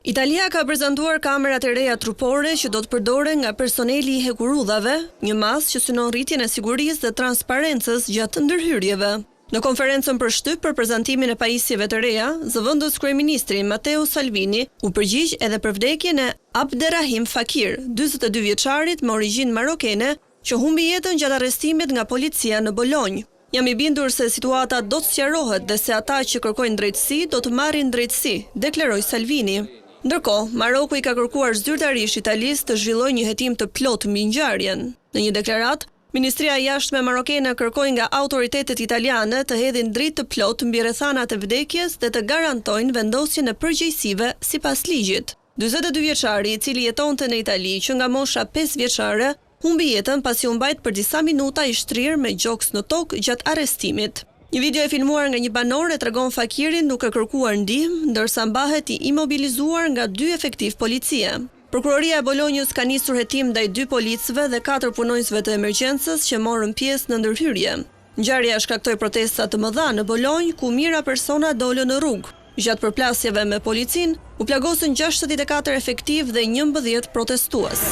Italia ka prezantuar kamerat e reja trupore që do të përdoren nga personeli i hekurudhave, një masë që synon rritjen e sigurisë dhe transparencës gjatë ndërhyrjeve. Në konferencën për shtyp për prezantimin e pajisjeve të reja, zëvendës kryeministri Matteo Salvini u përgjigj edhe për vdekjen e Abderrahim Fakir, 42 vjeçarit me origjinë marokene, që humbi jetën gjatë arrestimit nga policia në Bolonjë. Jam i bindur se situata do të sqarohet dhe se ata që kërkojnë drejtësi do të marrin drejtësi, deklaroi Salvini. Ndërkohë, Maroku i ka kërkuar zyrtarisht Italisë të zhvillojë një hetim të plotë mbi ngjarjen. Në një deklaratë, Ministria e Jashtme marokene kërkoi nga autoritetet italiane të hedhin dritë të plotë mbi rrethanat e vdekjes dhe të garantojnë vendosjen e përgjegjësive sipas ligjit. 42 vjeçari, i cili jetonte në Itali që nga mosha 5 vjeçare, humbi jetën pasi u mbajt për disa minuta i shtrirë me gjoks në tokë gjatë arrestimit. Një video e filmuar nga një banor e tregon Fakirin duke kërkuar ndihmë, ndërsa mbahet i imobilizuar nga 2 efektiv policie. Prokuroria e Bolonjës ka nisur hetim ndaj 2 policëve dhe 4 punonjësve të emergjencës që morën pjesë në ndërhyrje. Ngjarja shkaktoi protesta të mëdha në Bolonjë, ku mijëra persona dolën në rrugë. Gjatë përplasjeve me policinë, u plagosën 64 efektiv dhe 11 protestues.